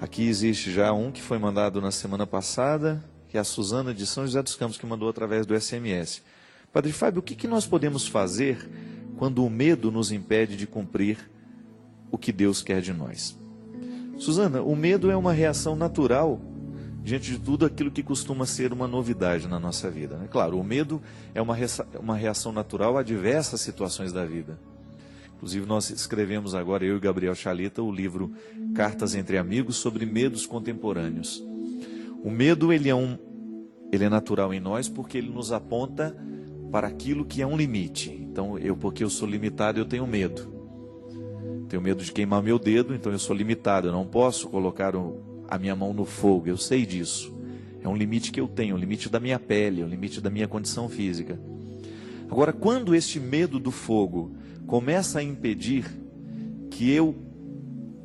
Aqui existe já um que foi mandado na semana passada, que é a Suzana de São José dos Campos, que mandou através do SMS. Padre Fábio, o que nós podemos fazer quando o medo nos impede de cumprir o que Deus quer de nós? Suzana, o medo é uma reação natural diante de tudo aquilo que costuma ser uma novidade na nossa vida, né? Claro, o medo é uma reação natural a diversas situações da vida. Inclusive nós escrevemos agora, eu e Gabriel Chalita, o livro Cartas entre Amigos sobre medos contemporâneos. O medo ele é natural em nós porque ele nos aponta para aquilo que é um limite. Então, porque eu sou limitado, eu tenho medo. Tenho medo de queimar meu dedo, então eu sou limitado. Eu não posso colocar a minha mão no fogo, eu sei disso. É um limite que eu tenho, um limite da minha pele, um limite da minha condição física. Agora, quando este medo do fogo começa a impedir que eu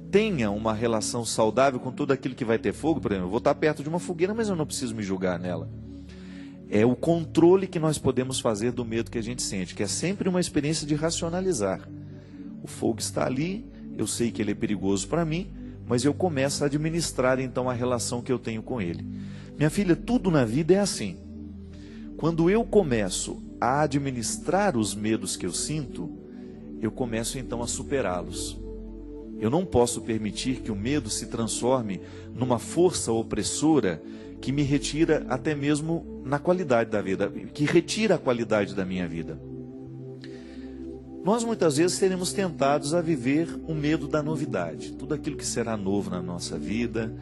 tenha uma relação saudável com tudo aquilo que vai ter fogo, por exemplo, eu vou estar perto de uma fogueira, mas eu não preciso me julgar nela. É o controle que nós podemos fazer do medo que a gente sente, que é sempre uma experiência de racionalizar. O fogo está ali, eu sei que ele é perigoso para mim, mas eu começo a administrar então a relação que eu tenho com ele. Minha filha, tudo na vida é assim. Quando eu começo a administrar os medos que eu sinto, eu começo então a superá-los. Eu não posso permitir que o medo se transforme numa força opressora que me retira até mesmo na qualidade da vida, que retira a qualidade da minha vida. Nós muitas vezes seremos tentados a viver o medo da novidade, tudo aquilo que será novo na nossa vida,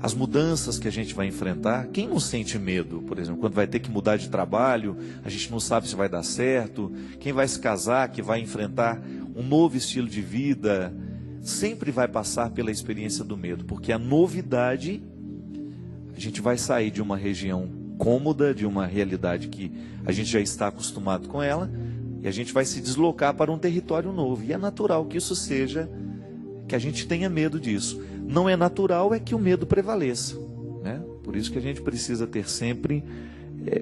as mudanças que a gente vai enfrentar. Quem não sente medo, por exemplo, quando vai ter que mudar de trabalho, a gente não sabe se vai dar certo, quem vai se casar, que vai enfrentar um novo estilo de vida, sempre vai passar pela experiência do medo, porque a novidade, a gente vai sair de uma região cômoda, de uma realidade que a gente já está acostumado com ela, e a gente vai se deslocar para um território novo. E é natural que isso seja, que a gente tenha medo disso. Não é natural é que o medo prevaleça, né? Por isso que a gente precisa ter sempre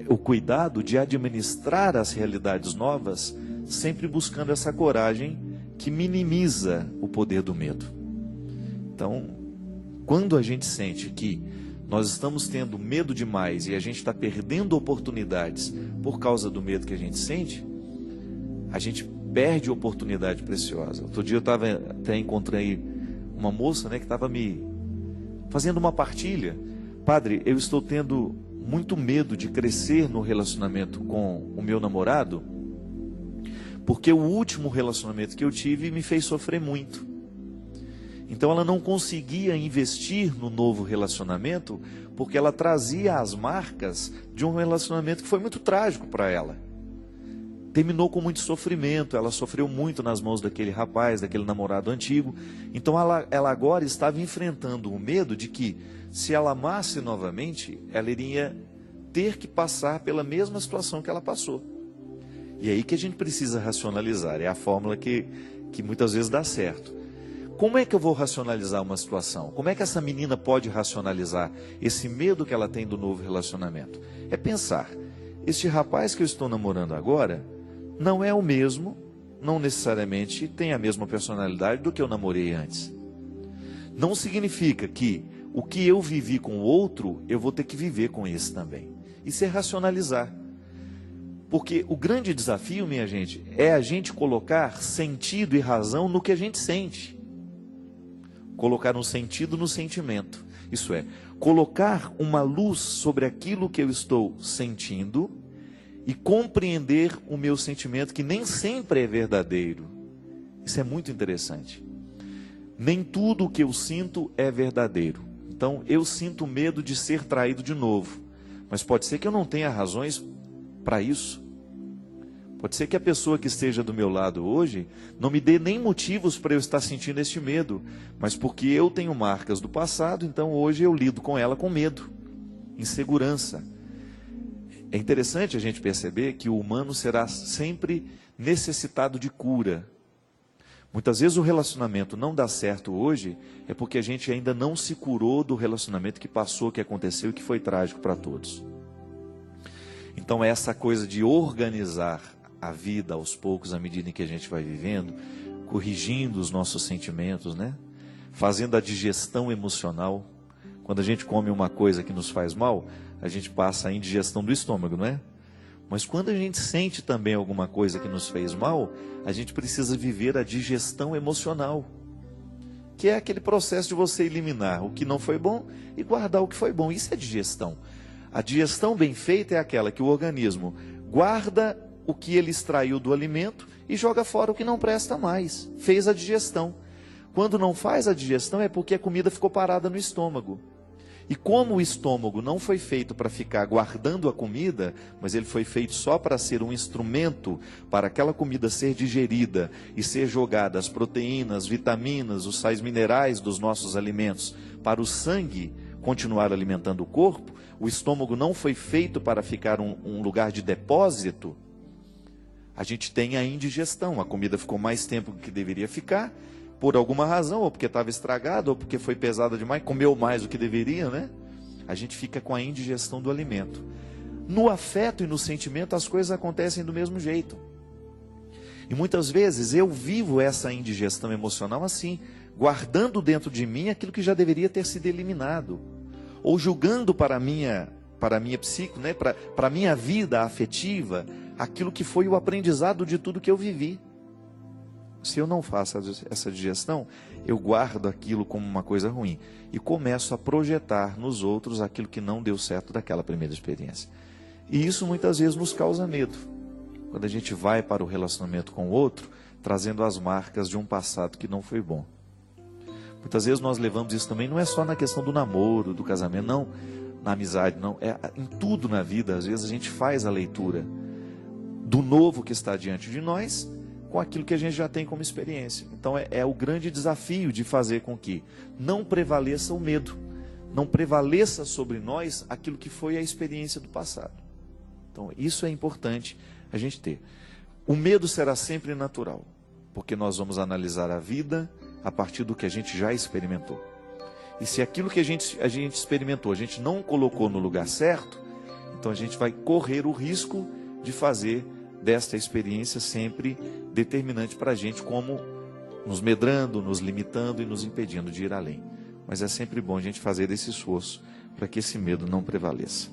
o cuidado de administrar as realidades novas, sempre buscando essa coragem que minimiza o poder do medo. Então, quando a gente sente que nós estamos tendo medo demais e a gente está perdendo oportunidades por causa do medo que a gente sente, a gente perde oportunidade preciosa. Outro dia eu até encontrei uma moça, né, que estava me fazendo uma partilha. Padre, eu estou tendo muito medo de crescer no relacionamento com o meu namorado, porque o último relacionamento que eu tive me fez sofrer muito. Então ela não conseguia investir no novo relacionamento, porque ela trazia as marcas de um relacionamento que foi muito trágico para ela. Terminou com muito sofrimento, ela sofreu muito nas mãos daquele rapaz, daquele namorado antigo. Então ela agora estava enfrentando o medo de que, se ela amasse novamente, ela iria ter que passar pela mesma situação que ela passou. E é aí que a gente precisa racionalizar, é a fórmula que muitas vezes dá certo. Como é que eu vou racionalizar uma situação? Como é que essa menina pode racionalizar esse medo que ela tem do novo relacionamento? É pensar, este rapaz que eu estou namorando agora não é o mesmo, não necessariamente tem a mesma personalidade do que eu namorei antes. Não significa que o que eu vivi com o outro, eu vou ter que viver com esse também. Isso é racionalizar. Porque o grande desafio, minha gente, é a gente colocar sentido e razão no que a gente sente. Colocar um sentido no sentimento. Isso é, colocar uma luz sobre aquilo que eu estou sentindo e compreender o meu sentimento, que nem sempre é verdadeiro. Isso é muito interessante. Nem tudo o que eu sinto é verdadeiro. Então, eu sinto medo de ser traído de novo. Mas pode ser que eu não tenha razões para isso. Pode ser que a pessoa que esteja do meu lado hoje não me dê nem motivos para eu estar sentindo este medo, mas porque eu tenho marcas do passado, então hoje eu lido com ela com medo, insegurança. É interessante a gente perceber que o humano será sempre necessitado de cura. Muitas vezes o relacionamento não dá certo hoje, é porque a gente ainda não se curou do relacionamento que passou, que aconteceu e que foi trágico para todos. Então é essa coisa de organizar a vida aos poucos, à medida em que a gente vai vivendo, corrigindo os nossos sentimentos, né? Fazendo a digestão emocional. Quando a gente come uma coisa que nos faz mal, a gente passa a indigestão do estômago, não é? Mas quando a gente sente também alguma coisa que nos fez mal, a gente precisa viver a digestão emocional, que é aquele processo de você eliminar o que não foi bom e guardar o que foi bom. Isso é digestão. A digestão bem feita é aquela que o organismo guarda o que ele extraiu do alimento e joga fora o que não presta mais. Fez a digestão. Quando não faz a digestão é porque a comida ficou parada no estômago. E como o estômago não foi feito para ficar guardando a comida, mas ele foi feito só para ser um instrumento para aquela comida ser digerida e ser jogada as proteínas, vitaminas, os sais minerais dos nossos alimentos para o sangue continuar alimentando o corpo, o estômago não foi feito para ficar um lugar de depósito, a gente tem a indigestão. A comida ficou mais tempo do que deveria ficar, por alguma razão, ou porque estava estragada, ou porque foi pesada demais, comeu mais do que deveria, né? A gente fica com a indigestão do alimento. No afeto e no sentimento, as coisas acontecem do mesmo jeito. E muitas vezes eu vivo essa indigestão emocional assim, guardando dentro de mim aquilo que já deveria ter sido eliminado, ou julgando para a minha psique, né? para a minha vida afetiva, aquilo que foi o aprendizado de tudo que eu vivi. Se eu não faço essa digestão, eu guardo aquilo como uma coisa ruim e começo a projetar nos outros aquilo que não deu certo daquela primeira experiência. E isso muitas vezes nos causa medo. Quando a gente vai para o relacionamento com o outro, trazendo as marcas de um passado que não foi bom. Muitas vezes nós levamos isso também, não é só na questão do namoro, do casamento, não, na amizade, não. É em tudo na vida. Às vezes a gente faz a leitura do novo que está diante de nós com aquilo que a gente já tem como experiência. Então é o grande desafio de fazer com que não prevaleça o medo, não prevaleça sobre nós aquilo que foi a experiência do passado. Então isso é importante a gente ter. O medo será sempre natural, porque nós vamos analisar a vida a partir do que a gente já experimentou. E se aquilo que a gente experimentou, a gente não colocou no lugar certo, então a gente vai correr o risco de fazer desta experiência sempre determinante para a gente, como nos medrando, nos limitando e nos impedindo de ir além. Mas é sempre bom a gente fazer esse esforço para que esse medo não prevaleça.